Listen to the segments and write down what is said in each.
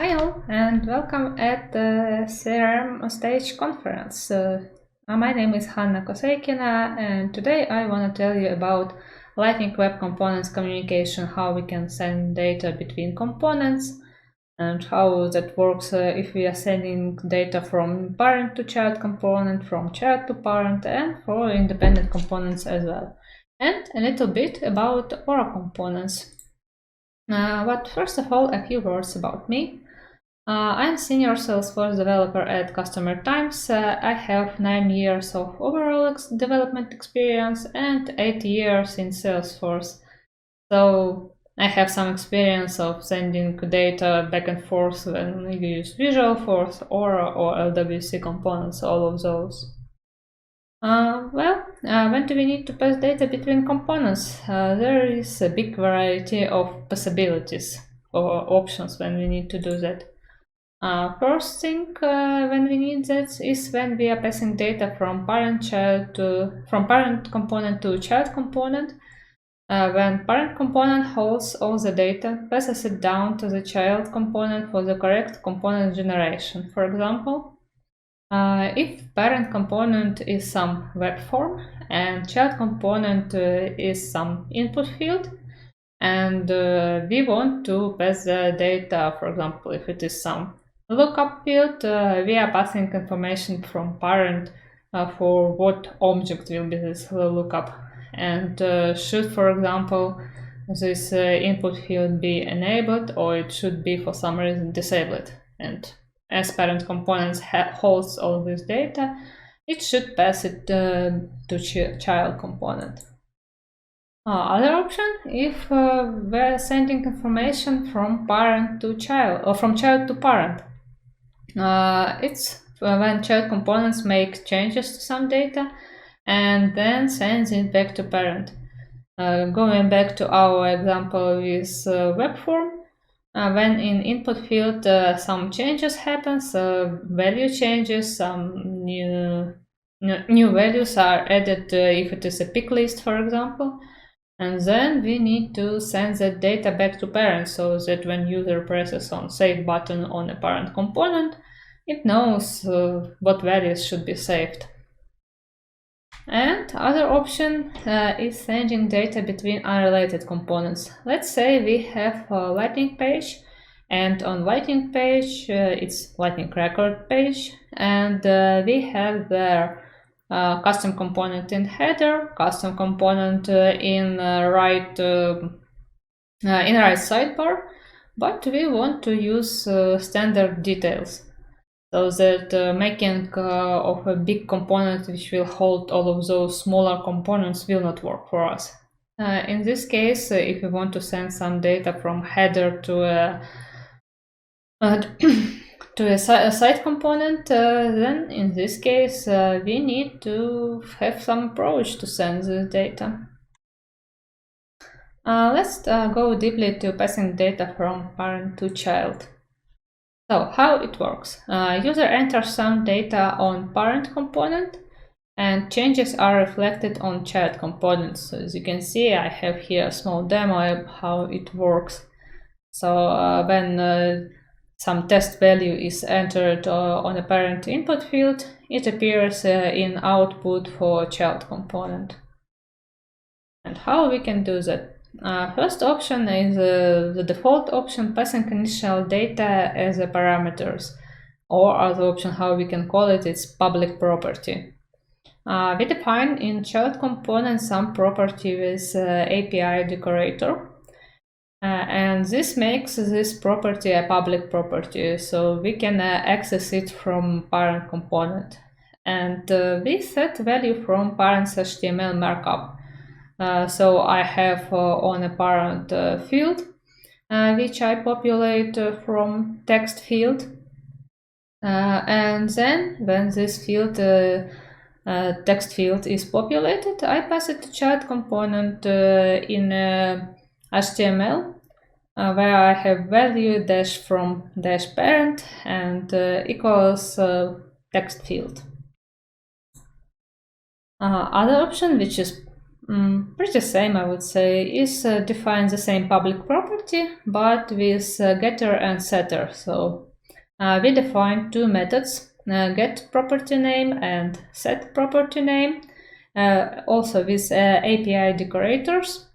Hi all, and welcome at the CRM Stage Conference. My name is Hanna Koseikina, and today I want to tell you about Lightning Web Components communication, how we can send data between components, and how that works if we are sending data from parent to child component, from child to parent, and for independent components as well. And a little bit about Aura components. But first of all, a few words about me. I'm senior Salesforce developer at Customer Times. I have 9 years of overall development experience and 8 years in Salesforce. So I have some experience of sending data back and forth when you use Visualforce, Aura, or LWC components, all of those. When do we need to pass data between components? There is a big variety of possibilities or options when we need to do that. First thing when we need that is when we are passing data from parent component to child component. When parent component holds all the data, passes it down to the child component for the correct component generation. For example, if parent component is some web form and child component is some input field, and we want to pass the data, for example, if it is some lookup field, we are passing information from parent for what object will be this lookup, and should, for example, this input field be enabled, or it should be for some reason disabled. And as parent components holds all this data, it should pass it to child component. Other option, if we're sending information from parent to child or from child to parent, it's when child components make changes to some data and then sends it back to parent. Going back to our example with web form, when in input field some changes happens, value changes, some new values are added if it is a pick list, for example. And then we need to send that data back to parent so that when user presses on save button on a parent component, it knows what values should be saved. And other option is sending data between unrelated components. Let's say we have a Lightning page, and on Lightning page it's Lightning record page, and we have there custom component in header, custom component in right sidebar, but we want to use standard details, so that making of a big component which will hold all of those smaller components will not work for us. In this case, if we want to send some data from header to a site component, then in this case we need to have some approach to send the data. Let's go deeply to passing data from parent to child. So how it works? User enters some data on parent component, and changes are reflected on child components. So as you can see, I have here a small demo of how it works. So when some test value is entered on a parent input field, it appears in output for child component. And how we can do that? First option is the default option, passing initial data as a parameters, or other option, how we can call it, it's public property. We define in child component some property with API decorator. And this makes this property a public property, so we can access it from parent component. And we set value from parent's HTML markup. So I have on a parent field, which I populate from text field. And then when this field, text field is populated, I pass it to child component in HTML, where I have value dash from dash parent and equals text field. Other option, which is Pretty same, I would say, is defines the same public property, but with getter and setter. So we define two methods, get property name and set property name, also with API decorators.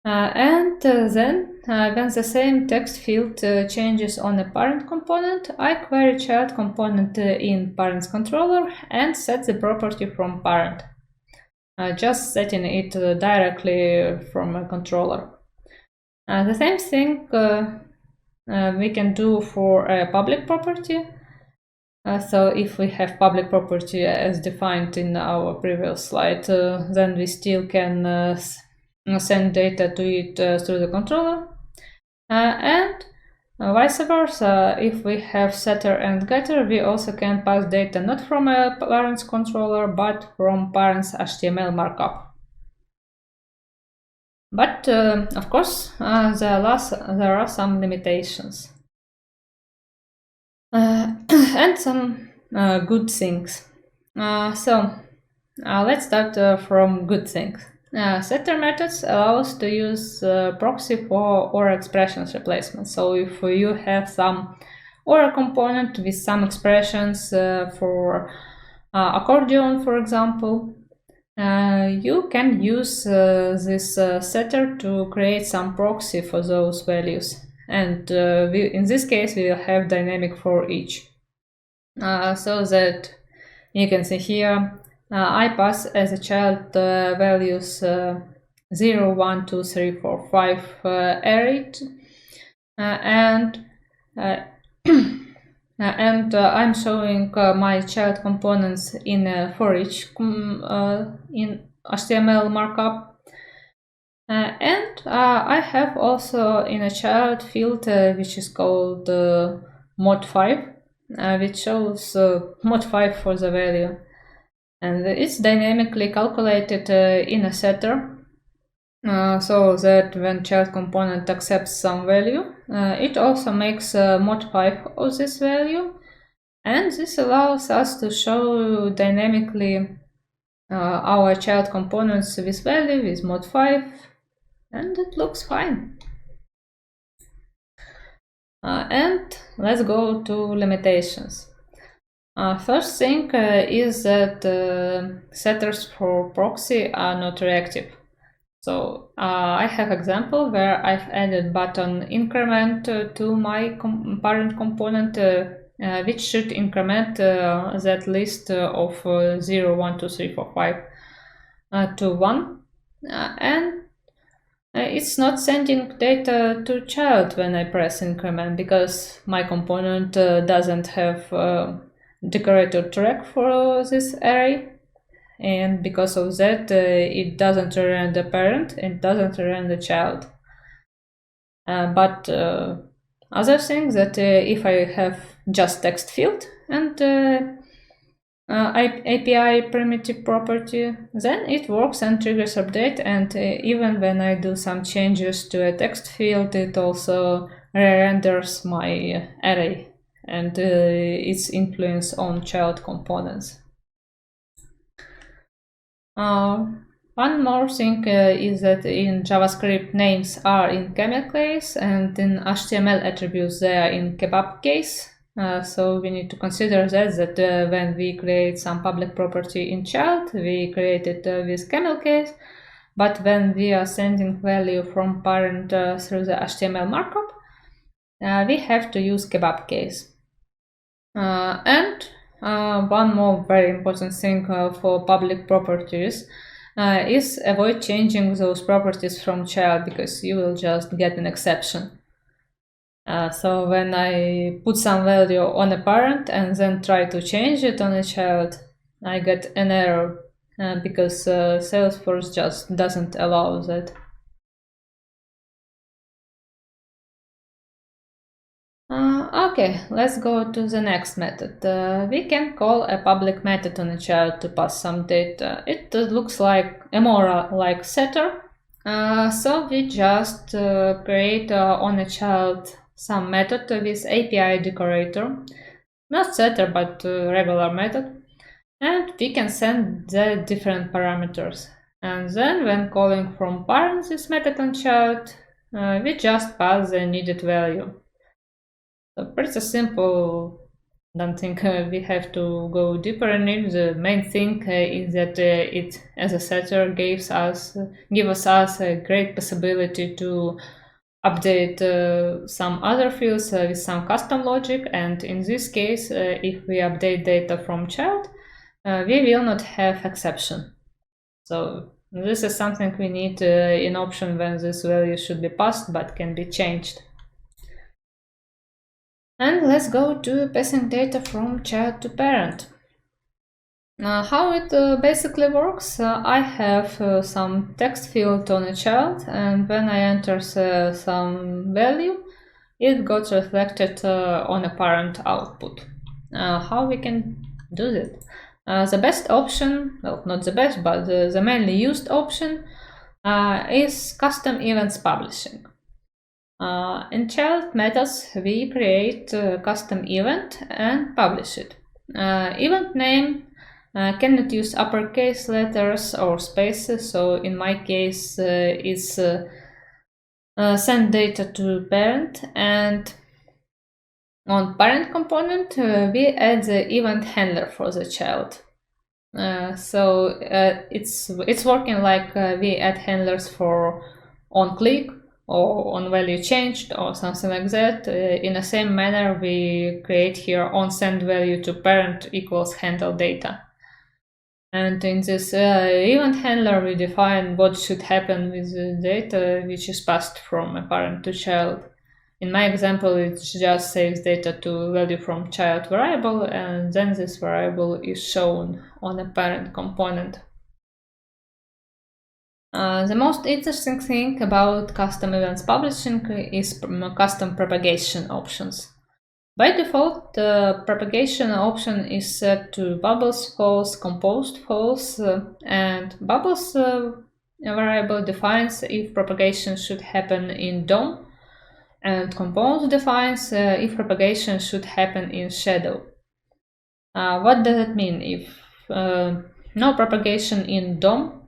Then, when the same text field changes on a parent component, I query child component in parent's controller and set the property from parent, just setting it directly from a controller. The same thing we can do for a public property. So if we have public property as defined in our previous slide, then we still can send data to it through the controller. And vice versa, if we have setter and getter, we also can pass data not from a parent's controller, but from parent's HTML markup. But of course, there are some limitations. And some good things. So let's start from good things. Setter methods allow us to use proxy for OR expressions replacement. So if you have some OR component with some expressions for accordion, for example, you can use this setter to create some proxy for those values. And in this case, we will have dynamic for each. So that you can see here, I pass as a child values 0, 1, 2, 3, 4, 5 array, and I'm showing my child components in for each in HTML markup. And I have also in a child field which is called mod5, which shows mod5 for the value. And it's dynamically calculated in a setter, so that when child component accepts some value, it also makes mod5 of this value. And this allows us to show dynamically our child components with value with mod5, and it looks fine. And let's go to limitations. First thing is that setters for proxy are not reactive. So I have example where I've added button increment to my parent component, which should increment that list of 0, 1, 2, 3, 4, 5 to 1. And it's not sending data to child when I press increment, because my component doesn't have decorator track for this array, and because of that it doesn't return the parent, it doesn't return the child. But other things that if I have just text field and API primitive property, then it works and triggers update, and even when I do some changes to a text field, it also re-renders my array and its influence on child components. One more thing is that in JavaScript names are in camel case, and in HTML attributes they are in kebab case. So we need to consider that when we create some public property in child, we create it with camel case, but when we are sending value from parent through the HTML markup, we have to use kebab case. And one more very important thing for public properties is avoid changing those properties from child, because you will just get an exception. So when I put some value on a parent and then try to change it on a child, I get an error because Salesforce just doesn't allow that. Okay, let's go to the next method. We can call a public method on a child to pass some data. It looks like a more like setter. So we just create on a child some method with API decorator, not setter but regular method, and we can send the different parameters. And then when calling from parent this method on child, we just pass the needed value. So pretty simple. Don't think we have to go deeper in it. The main thing is that it, as a setter, gives us a great possibility to update some other fields with some custom logic. And in this case, if we update data from child, we will not have exception. So this is something we need in option when this value should be passed but can be changed. And let's go to passing data from child to parent. How it basically works, I have some text field on a child, and when I enter some value, it got reflected on a parent output. How we can do that? The best option, well, not the best, but the mainly used option is custom events publishing. In child methods, we create a custom event and publish it. Event name cannot use uppercase letters or spaces, so in my case it's send data to parent, and on parent component we add the event handler for the child. So it's working like we add handlers for on click or on value changed or something like that. In the same manner, we create here on send value to parent equals handle data. And in this event handler, we define what should happen with the data which is passed from a parent to child. In my example, it just saves data to value from child variable, and then this variable is shown on a parent component. The most interesting thing about custom events publishing is custom propagation options. By default, the propagation option is set to bubbles false, composed false, and bubbles variable defines if propagation should happen in DOM, and composed defines if propagation should happen in shadow. What does it mean? If no propagation in DOM,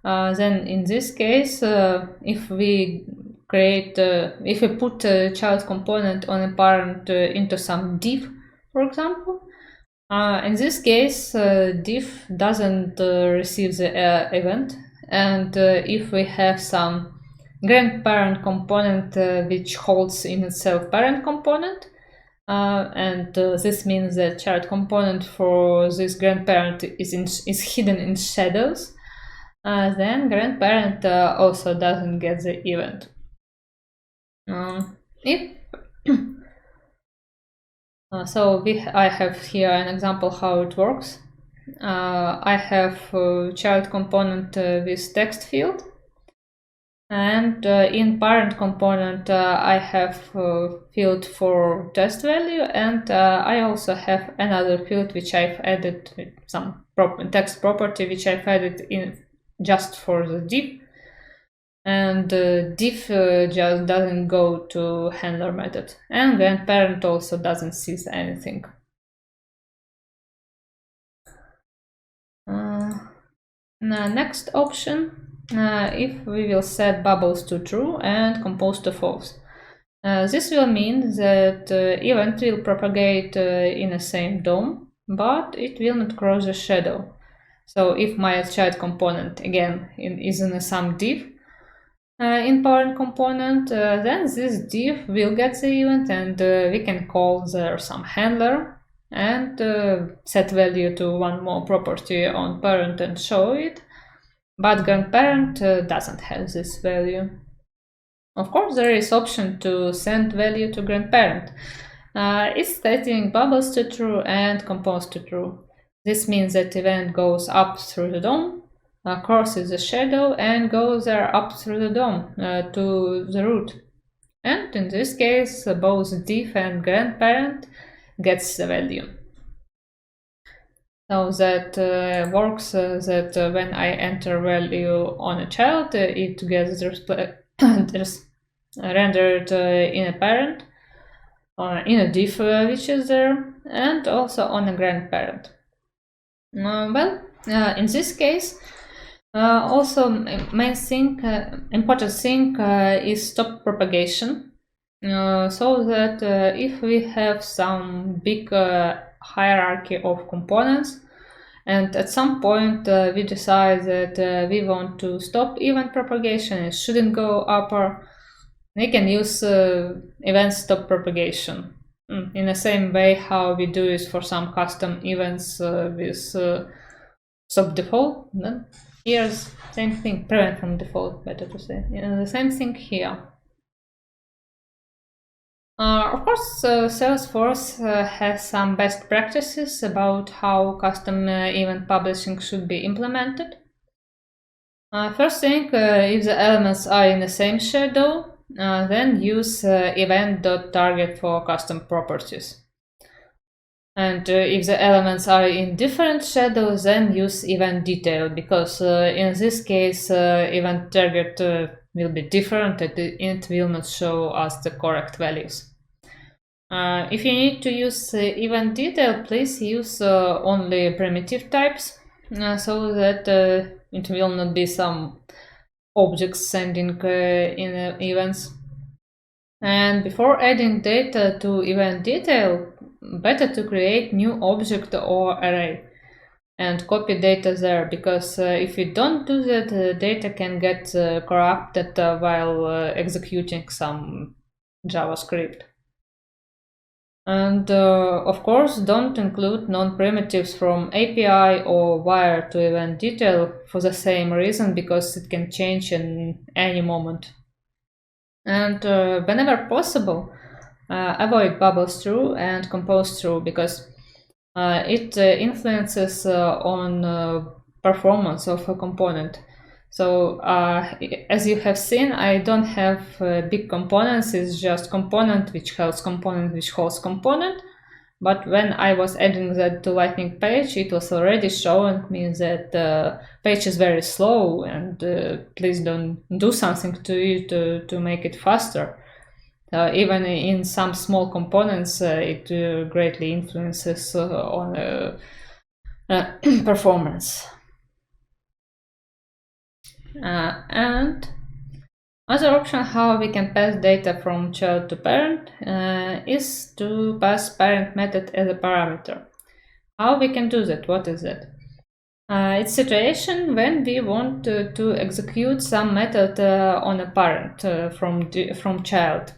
then in this case, if we put a child component on a parent into some div, for example, in this case, div doesn't receive the event, and if we have some grandparent component which holds in itself parent component, and this means that child component for this grandparent is hidden in shadows, then grandparent also doesn't get the event. If I have here an example how it works. I have child component with text field, and in parent component I have field for test value, and I also have another field which I've added some text property which I've added in just for the div, and div just doesn't go to handler method, and grandparent also doesn't see anything. Next option, if we will set bubbles to true and compose to false. This will mean that event will propagate in the same DOM, but it will not cross the shadow. So if my child component again is in some div in parent component, then this div will get the event, and we can call there some handler and set value to one more property on parent and show it. But grandparent doesn't have this value. Of course, there is option to send value to grandparent. It's setting bubbles to true and compose to true. This means that event goes up through the DOM, crosses the shadow, and goes there up through the DOM to the root. And in this case, both div and grandparent gets the value. So that works that when I enter value on a child, it gets rendered in a parent, in a div which is there, and also on a grandparent. In this case, Also, important thing is stop propagation, so that if we have some big hierarchy of components, and at some point we decide that we want to stop event propagation, it shouldn't go upper, we can use event stop propagation in the same way how we do it for some custom events with stop default. Then here's same thing, prevent from default, better to say. The same thing here. Of course, Salesforce has some best practices about how custom event publishing should be implemented. First thing, if the elements are in the same shadow, then use event.target for custom properties. And if the elements are in different shadows, then use event detail, because in this case, event target will be different and it will not show us the correct values. If you need to use event detail, please use only primitive types, so that it will not be some objects sending in events. And before adding data to event detail, better to create new object or array and copy data there, because if you don't do that, data can get corrupted while executing some JavaScript. And of course, don't include non-primitives from API or wire to event detail for the same reason, because it can change in any moment. And whenever possible, avoid bubbles through and compose through, because it influences on performance of a component. So as you have seen, I don't have big components. It's just component which holds component which holds component. But when I was adding that to Lightning page, it was already showing me that the page is very slow, and please don't do something to it to make it faster. Even in some small components, it greatly influences on performance. And other option how we can pass data from child to parent is to pass parent method as a parameter. How we can do that? What is it? It's situation when we want to execute some method on a parent from child.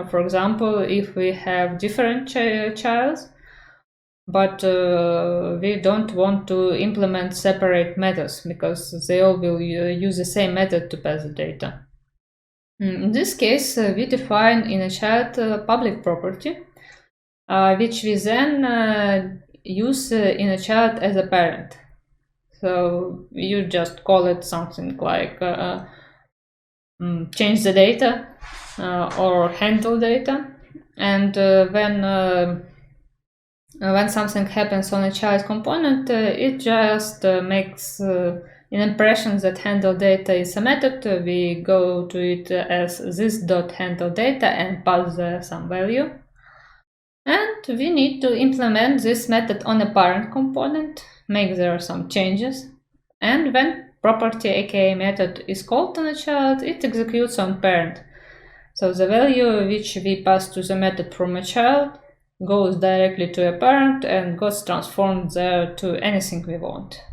For example, if we have different childs, but we don't want to implement separate methods, because they all will use the same method to pass the data. In this case, we define in a child public property, which we then use in a child as a parent. So you just call it something like change the data or handle data, and when something happens on a child component, it just makes an impression that handle data is a method. We go to it as this.handle data and pass some value. And we need to implement this method on a parent component, make there some changes. And when property aka method is called on a child, it executes on parent. So the value which we pass to the method from a child goes directly to a parent and gets transformed there to anything we want.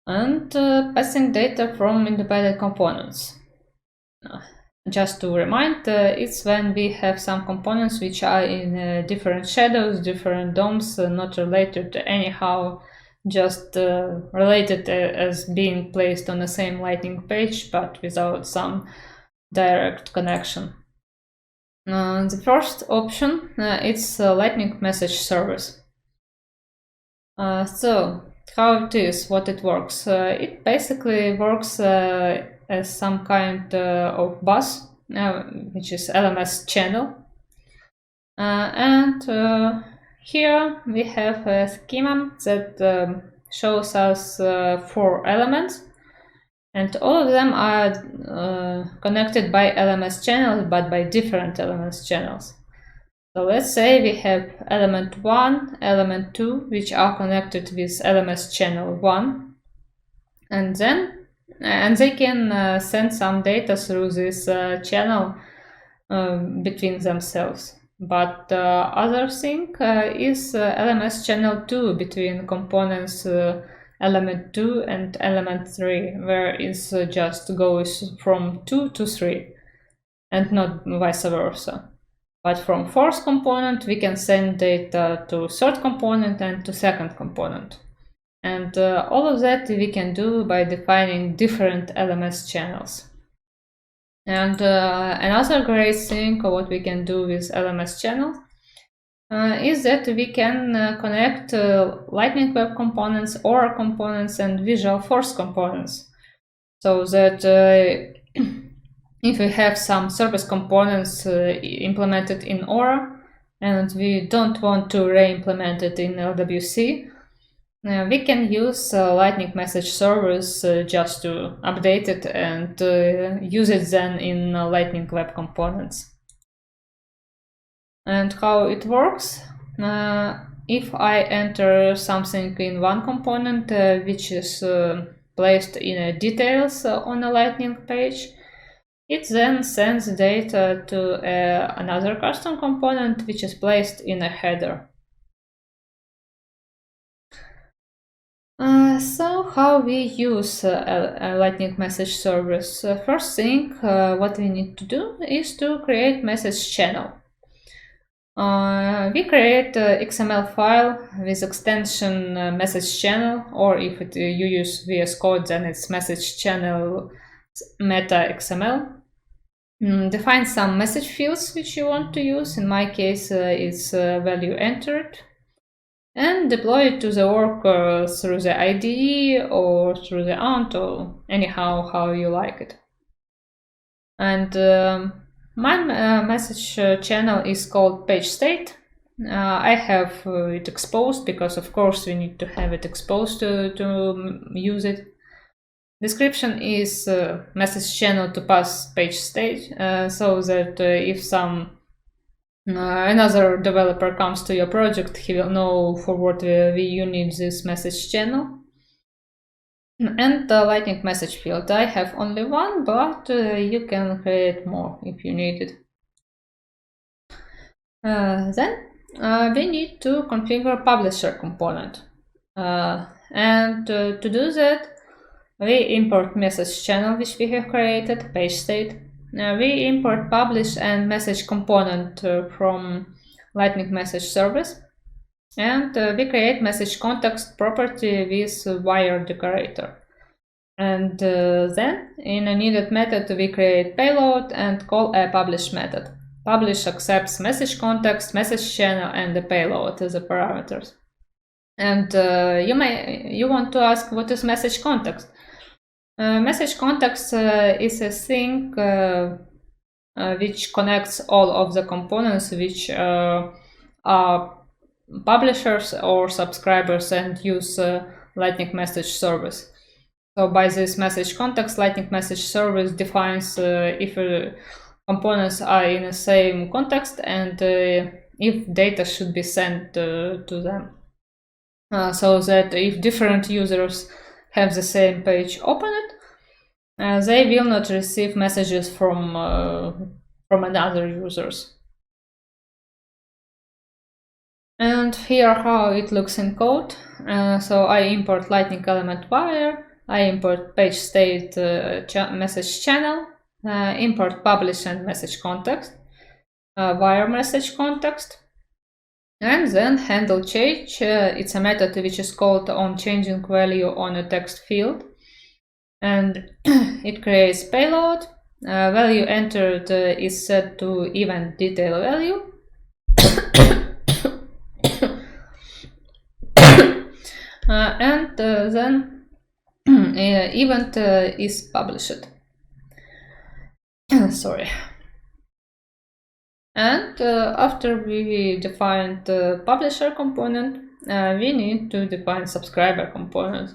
And passing data from independent components. Just to remind, it's when we have some components which are in different shadows, different DOMs, not related anyhow, just related as being placed on the same Lightning page, but without some direct connection. The first option, it's Lightning message service. So how it is, what it works? It basically works as some kind of bus, which is LMS channel. And here we have a schema that shows us 4 elements, and all of them are connected by LMS channels, but by different LMS channels. So let's say we have element 1, element 2, which are connected with LMS channel 1, and they can send some data through this channel between themselves. But other thing is LMS channel 2 between components element 2 and element 3, where it just goes from 2 to 3 and not vice versa. But from fourth component we can send data to third component and to second component. And all of that we can do by defining different LMS channels. And another great thing what we can do with LMS channels is that we can connect Lightning Web components, Aura components, and Visualforce components. So that if we have some service components implemented in Aura and we don't want to re-implement it in LWC, we can use Lightning message servers just to update it and use it then in Lightning Web components. And how it works? If I enter something in one component which is placed in details on a Lightning page, it then sends data to another custom component which is placed in a header. So how we use a Lightning message service? First thing what we need to do is to create message channel. We create a XML file with extension message channel, or if you use VS Code, then it's message channel meta XML. Define some message fields which you want to use. In my case, it's value entered. And deploy it to the worker through the IDE or through the aunt, or anyhow how you like it. And my message channel is called page state. I have it exposed because of course we need to have it exposed to use it. Description is message channel to pass page state, so that if some another developer comes to your project, he will know for what you need this message channel. And the Lightning message field. I have only one, but you can create more if you need it. Then we need to configure publisher component. And to do that, we import message channel which we have created, page state. We import publish and message component from Lightning message service. And we create message context property with wire decorator. And then in a needed method we create payload and call a publish method. Publish accepts message context, message channel, and the payload as the parameters. And you want to ask, what is message context? Message context is a thing which connects all of the components which are publishers or subscribers and use Lightning message service. So by this message context, Lightning message service defines if components are in the same context and if data should be sent to them. So that if different users have the same page opened, they will not receive messages from another users. And here how it looks in code. So I import Lightning element wire, I import page state message channel, import publish and message context, wire message context, and then handle change. It's a method which is called on changing value on a text field, and it creates payload. Value entered is set to event detail value. And then event is published. Sorry. And after we defined the publisher component, we need to define subscriber component.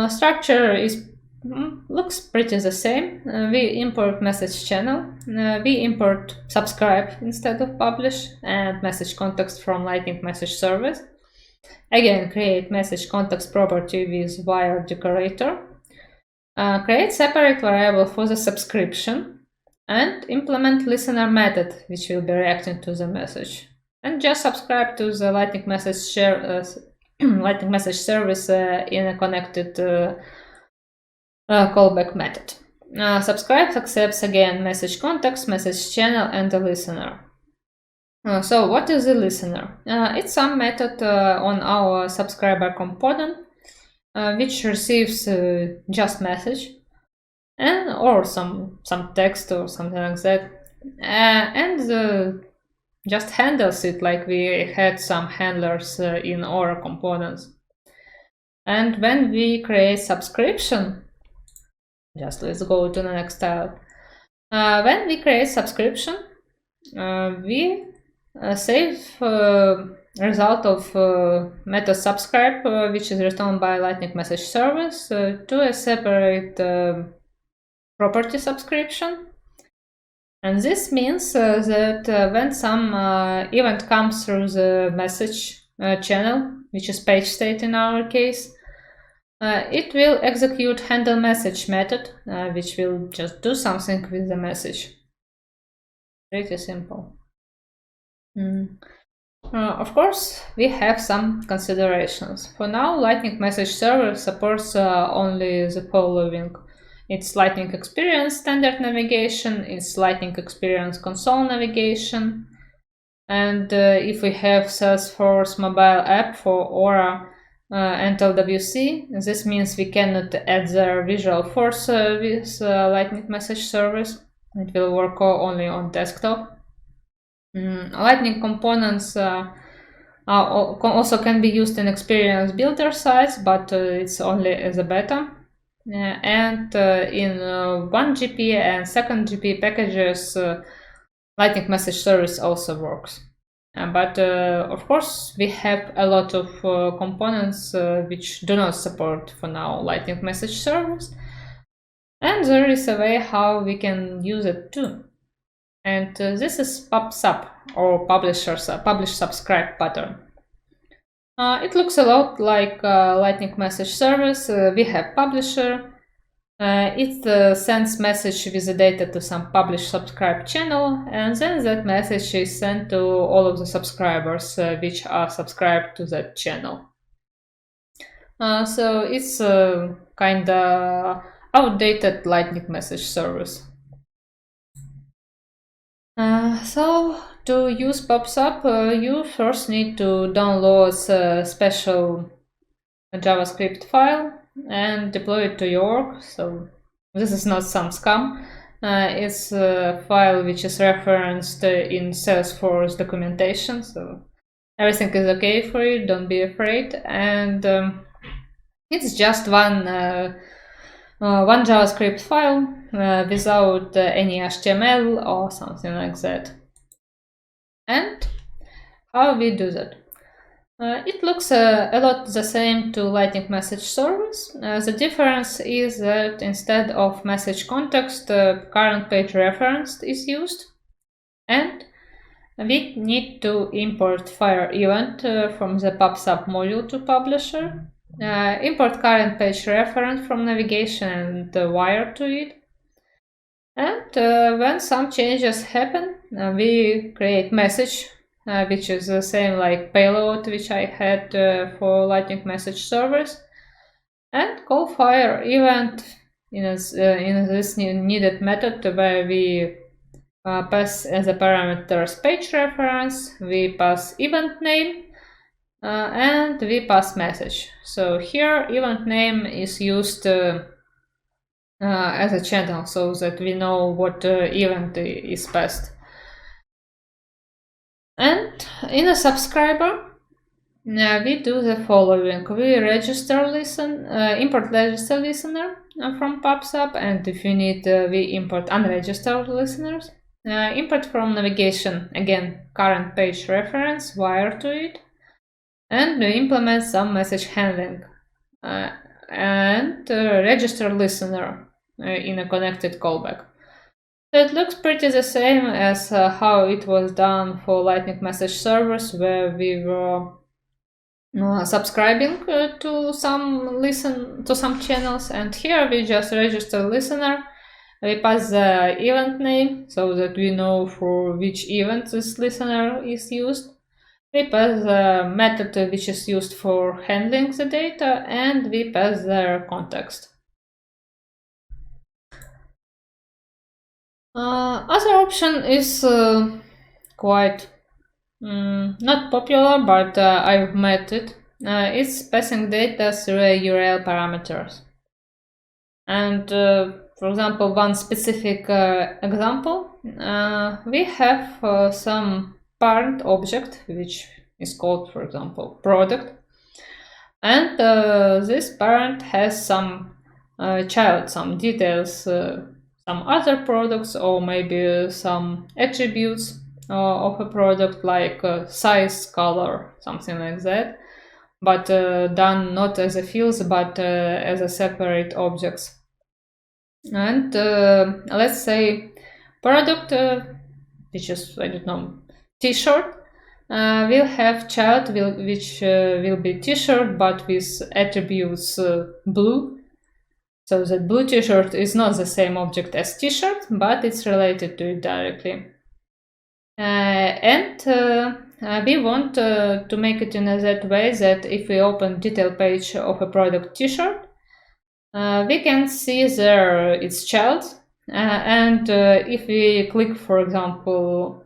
Structure is looks pretty the same. We import message channel, we import subscribe instead of publish, and message context from Lightning Message Service. Again, create message context property with wire decorator. Create separate variable for the subscription, and implement listener method, which will be reacting to the message. And just subscribe to the Lightning Message Lightning Message Service in a connected callback method. Subscribe accepts again message context, message channel, and the listener. So what is the listener? It's some method on our subscriber component which receives just message and or some text or something like that, and just handles it like we had some handlers in our components. And when we create subscription, just let's go to the next tile. When we create subscription, we save result of method subscribe, which is returned by Lightning Message Service, to a separate property subscription. And this means that when some event comes through the message channel, which is page state in our case, it will execute handle message method, which will just do something with the message. Pretty simple. Of course, we have some considerations. For now, Lightning Message Server supports only the following. It's Lightning Experience Standard Navigation, it's Lightning Experience Console Navigation, and if we have Salesforce mobile app for Aura and LWC, this means we cannot add the visual force with Lightning Message Service. It will work only on desktop. Lightning components also can be used in Experience Builder sites, but it's only as a beta. And in 1GP and 2GP packages, Lightning Message Service also works. But of course, we have a lot of components which do not support for now Lightning Message Service. And there is a way how we can use it too. And this is PubSub, or publish subscribe pattern. It looks a lot like Lightning Message Service. We have publisher. It sends message with the data to some publish subscribe channel, and then that message is sent to all of the subscribers which are subscribed to that channel. So it's kind of outdated Lightning Message Service. So to use PubSub, you first need to download a special JavaScript file and deploy it to your work. So this is not some scam. It's a file which is referenced in Salesforce documentation. So everything is okay for you. Don't be afraid. And it's just one JavaScript file without any HTML or something like that. And how we do that? It looks a lot the same to Lightning Message Service. The difference is that instead of message context, current page reference is used. And we need to import fire event from the PubSub module to publisher. Import current page reference from navigation and wire to it. And when some changes happen, we create message, which is the same like payload which I had for Lightning Message Service, and call fire event in this needed method where we pass as a parameters page reference, we pass event name, and we pass message. So here event name is used as a channel so that we know what event is passed. And in a subscriber, we do the following. We import register listener from PubSub, and if you need, we import unregistered listeners. Import from navigation, again, current page reference, wire to it, and we implement some message handling. and register listener in a connected callback. So it looks pretty the same as how it was done for Lightning message servers, where we were subscribing to some channels, and here we just register listener. We pass the event name so that we know for which event this listener is used. We pass the method which is used for handling the data, and we pass their context. Other option is quite not popular, but I've met it. It's passing data through URL parameters. And for example, one specific example, we have some parent object, which is called, for example, product. And this parent has some child, some details, some other products, or maybe some attributes of a product like size, color, something like that, but done not as a fields, but as a separate objects. And let's say product, which is, I don't know, t-shirt, will have child which will be t-shirt, but with attributes blue. So that blue t-shirt is not the same object as t-shirt, but it's related to it directly. And we want to make it in that way that if we open detail page of a product t-shirt, we can see there its child, and if we click, for example,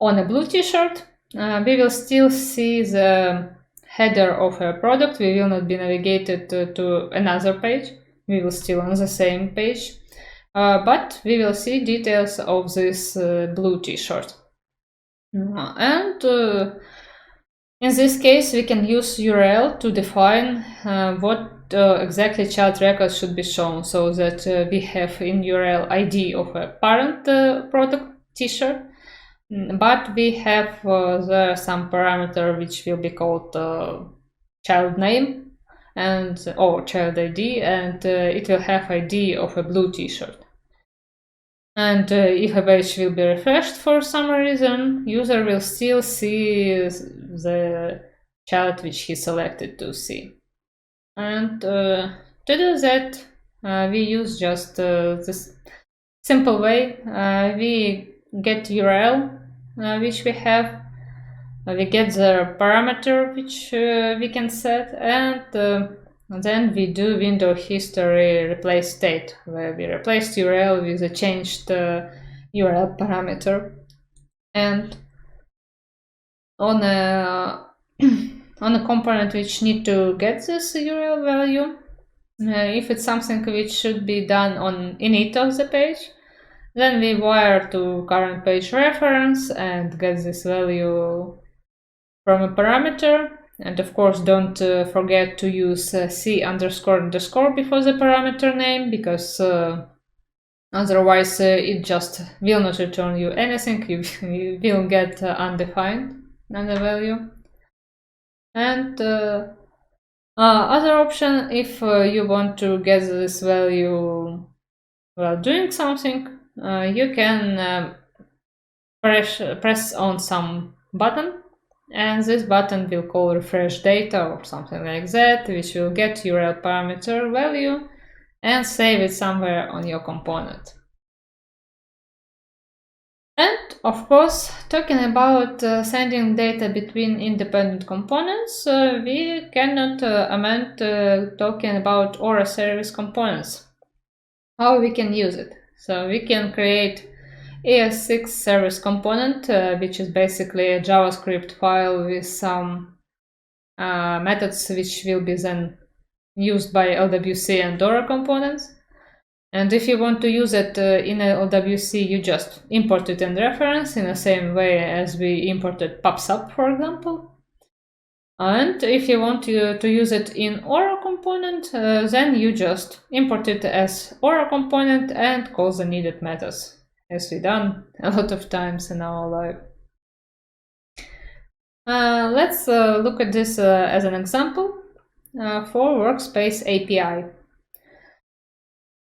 on a blue t-shirt, we will still see the header of a product. We will not be navigated to another page. We will still on the same page, but we will see details of this blue t-shirt. And in this case, we can use URL to define what exactly child records should be shown, so that we have in URL ID of a parent product t-shirt, but we have there some parameter which will be called child name and or child ID, and it will have ID of a blue t-shirt. And if a page will be refreshed for some reason, user will still see the child which he selected to see. And to do that, we use just this simple way. We get URL which we have. We get the parameter which we can set, and then we do window history replace state, where we replaced URL with a changed URL parameter. And on a on a component which need to get this URL value, if it's something which should be done on init of the page, then we wire to current page reference and get this value from a parameter. And of course, don't forget to use c __ before the parameter name, because otherwise it just will not return you anything. You will get undefined value. And other option, if you want to get this value while doing something, you can press on some button, and this button will call refresh data or something like that, which will get URL parameter value and save it somewhere on your component. And of course, talking about sending data between independent components, we cannot amend talking about Aura service components. How we can use it? So we can create ES6 service component, which is basically a JavaScript file with some methods which will be then used by LWC and Aura components. And if you want to use it in LWC, you just import it in reference in the same way as we imported PubSub, for example. And if you want to use it in Aura component, then you just import it as Aura component and call the needed methods, as we've done a lot of times in our life. Let's look at this as an example. for Workspace API.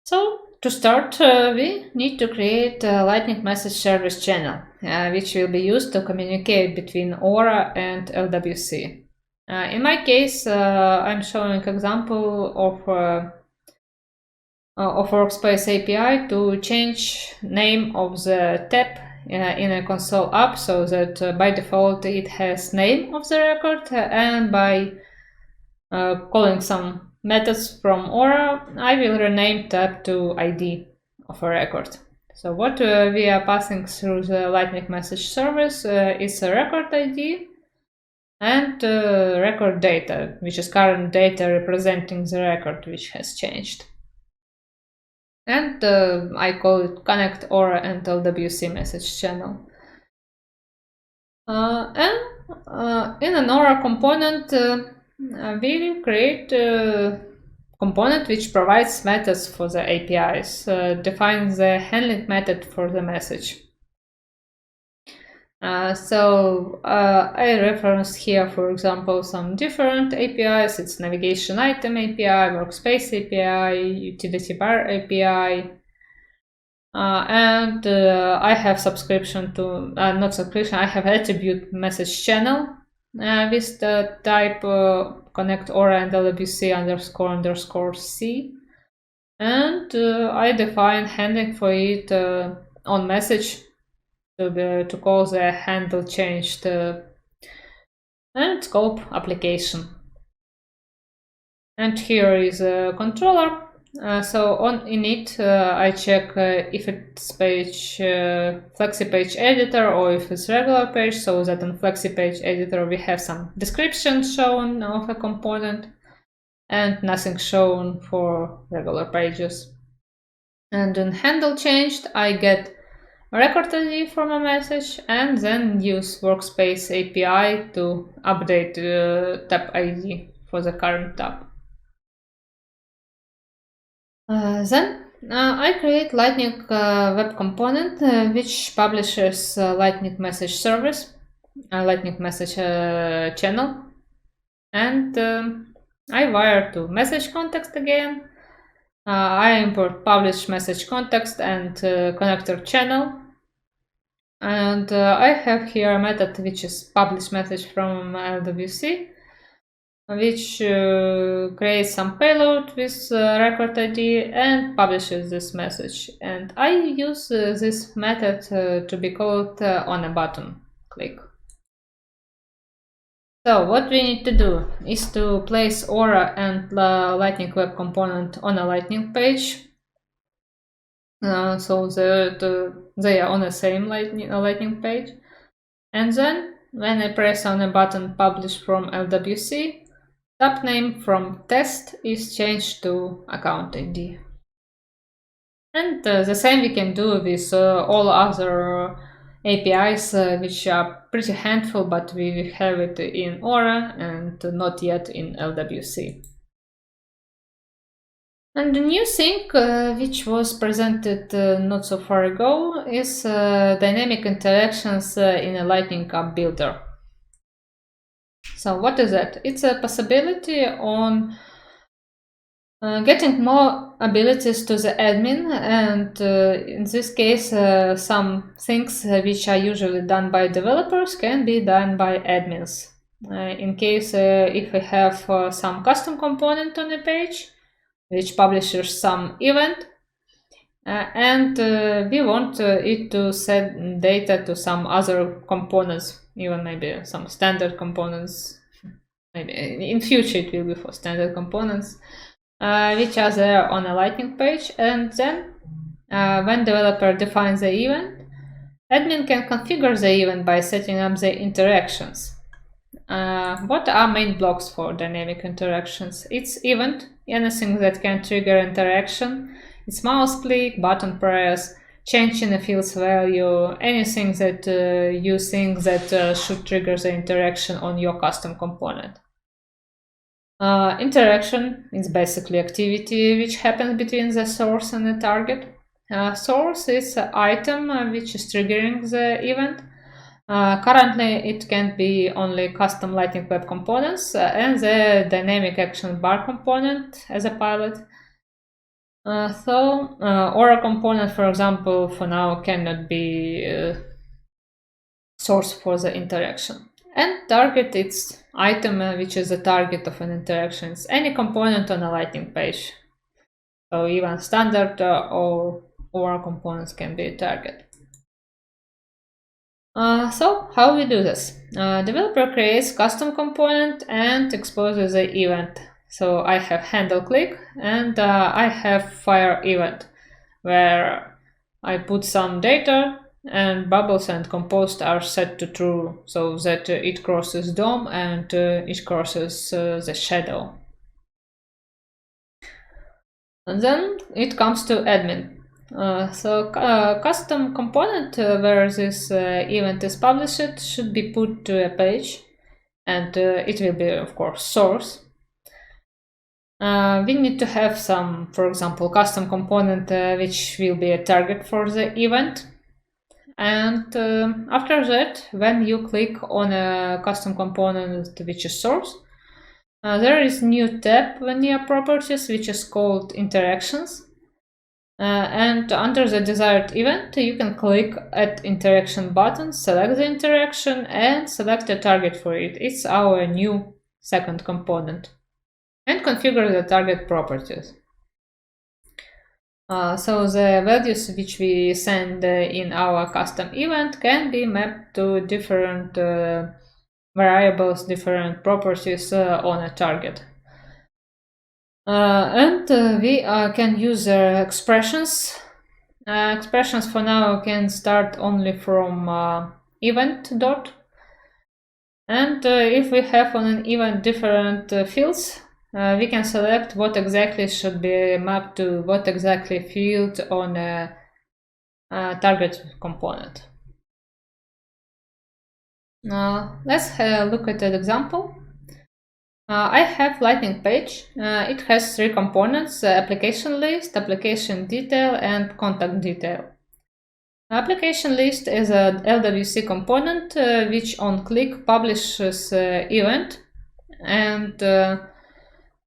So to start, we need to create a Lightning Message Service channel, which will be used to communicate between Aura and LWC. In my case, I'm showing example of Workspace API to change name of the tab in a console app, so that by default it has name of the record, and by calling some methods from Aura, I will rename tab to ID of a record. So what we are passing through the Lightning Message Service is a record ID and record data, which is current data representing the record which has changed. And I call it Connect Aura and LWC message channel. And in an Aura component, we will create a component which provides methods for the APIs, defines the handling method for the message. I referenced here, for example, some different APIs. It's Navigation Item API, Workspace API, Utility Bar API, and I have subscription to, not subscription, I have attribute message channel with the type connect Aura and LWC __ C. And I define handling for it on message to call the handle changed and scope application. And here is a controller. So on init, I check if it's page flexi page editor or if it's regular page, so that on flexi page editor we have some description shown of a component and nothing shown for regular pages. And in handle changed, I get record ID from a message and then use Workspace API to update tab ID for the current tab. Then I create Lightning web component which publishes Lightning message service, Lightning message channel, and I wire to message context again. I import publish message context and connector channel. And I have here a method which is publish message from LWC, which creates some payload with record ID and publishes this message. And I use this method to be called on a button click. So what we need to do is to place Aura and Lightning Web component on a Lightning page, so that they are on the same Lightning page. And then when I press on a button publish from LWC, tab name from test is changed to account ID. And the same we can do with all other APIs, which are pretty handful, but we have it in Aura and not yet in LWC. And the new thing, which was presented not so far ago, is dynamic interactions in a Lightning App Builder. So what is that? It's a possibility on getting more abilities to the admin, and in this case some things which are usually done by developers can be done by admins. In case if we have some custom component on a page which publishes some event, and we want it to send data to some other components, even maybe some standard components. Maybe in future it will be for standard components, which are there on a Lightning page. And then when developer defines the event, admin can configure the event by setting up the interactions. What are main blocks for dynamic interactions? It's event, anything that can trigger interaction. It's mouse click, button press, change in a field's value, anything that you think that should trigger the interaction on your custom component. Interaction is basically activity which happens between the source and the target. Source is an item which is triggering the event. Currently, it can be only custom Lightning Web components and the dynamic action bar component as a pilot. Aura component, for example, for now cannot be source for the interaction. And target its item, which is the target of an interaction. It's any component on a Lightning page. So even standard or Aura components can be a target. So how we do this? Developer creates custom component and exposes the event. So I have handle click and I have fire event where I put some data and bubbles and compost are set to true so that it crosses DOM and it crosses the shadow. And then it comes to admin. Custom component where this event is published should be put to a page and it will be, of course, source. We need to have some, for example, custom component which will be a target for the event. And after that, when you click on a custom component which is source, there is new tab near properties which is called interactions. And under the desired event, you can click Add Interaction button, select the interaction, and select a target for it. It's our new second component. And configure the target properties. So the values which we send in our custom event can be mapped to different variables, different properties on a target. We can use expressions. Expressions for now can start only from event dot. And if we have on an event different fields, we can select what exactly should be mapped to what exactly field on a target component. Let's look at an example. I have Lightning page. It has three components: application list, application detail, and contact detail. Application list is a LWC component which on click publishes event, and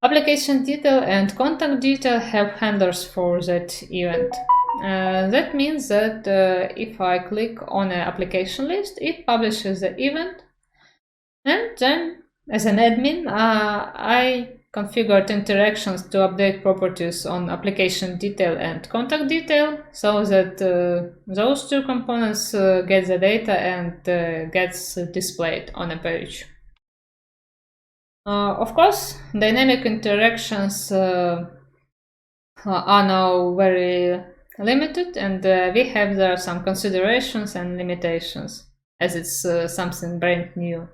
application detail and contact detail have handlers for that event. That means that if I click on an application list, it publishes the event, and then as an admin, I configured interactions to update properties on application detail and contact detail so that those two components get the data and gets displayed on a page. Of course, dynamic interactions are now very limited, and we have there some considerations and limitations as it's something brand new.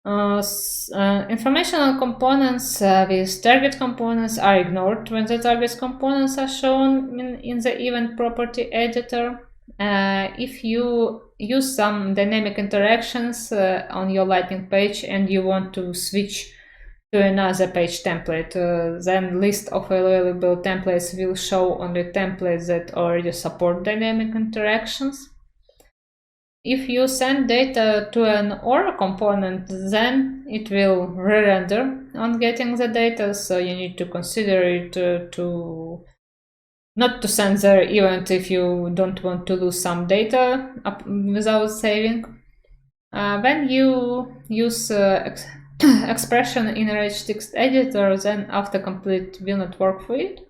Informational components with target components are ignored when the target components are shown in the event property editor. If you use some dynamic interactions on your Lightning page and you want to switch to another page template, then list of available templates will show only templates that already support dynamic interactions. If you send data to an Aura component, then it will re-render on getting the data, so you need to consider it not to send the event if you don't want to lose some data without saving. When you use expression in rich text editor, then autocomplete will not work for it.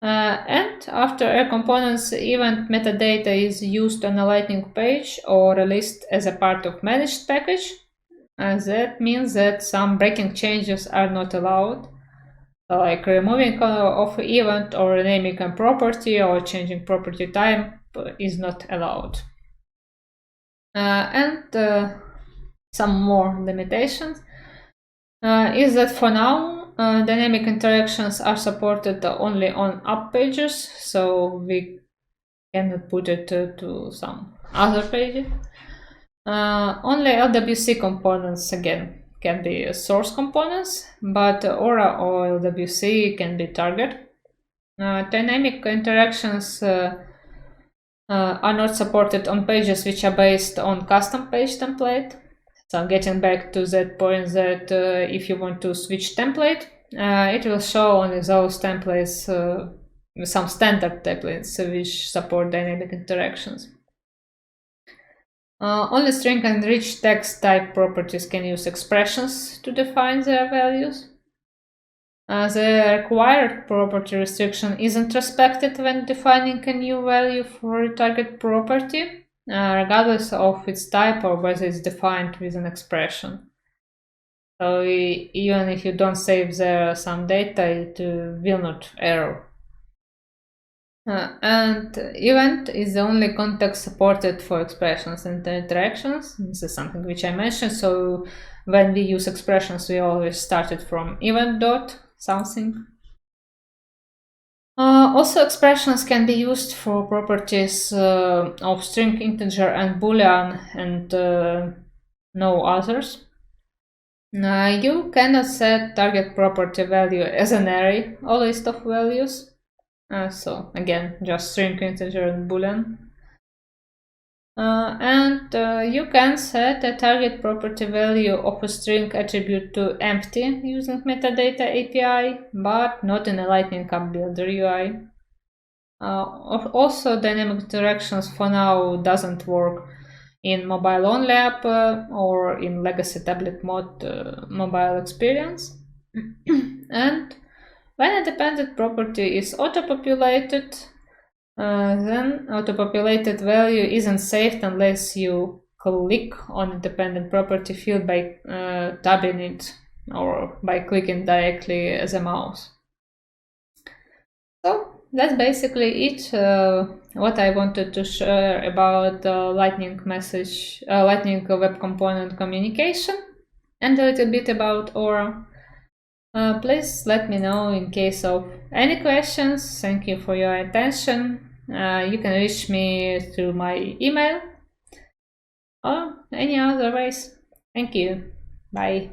And after a component's event metadata is used on a Lightning page or released as a part of managed package, that means that some breaking changes are not allowed, like removing of event or renaming a property or changing property type is not allowed. Some more limitations is that for now dynamic interactions are supported only on app pages, so we cannot put it to some other pages. Only LWC components again can be source components, but Aura or LWC can be target. Dynamic interactions are not supported on pages which are based on custom page template. So getting back to that point that if you want to switch template, it will show only those templates, some standard templates which support dynamic interactions. Only string and rich text type properties can use expressions to define their values. The required property restriction isn't respected when defining a new value for a target property, regardless of its type or whether it's defined with an expression. So even if you don't save there some data, it will not error. And event is the only context supported for expressions and interactions. This is something which I mentioned. So when we use expressions, we always started from event dot something. Also, expressions can be used for properties of string, integer, and boolean, and no others. You cannot set target property value as an array or list of values. So again, just string, integer, and boolean. You can set a target property value of a string attribute to empty using metadata API, but not in a Lightning App Builder UI. Also, dynamic interactions for now doesn't work in mobile-only app or in legacy tablet mode mobile experience. And when a dependent property is auto-populated, then auto-populated value isn't saved unless you click on the dependent property field by tabbing it or by clicking directly as a mouse. So that's basically it. What I wanted to share about Lightning Web Component communication, and a little bit about Aura. Please let me know in case of any questions. Thank you for your attention. You can reach me through my email or any other ways. Thank you. Bye.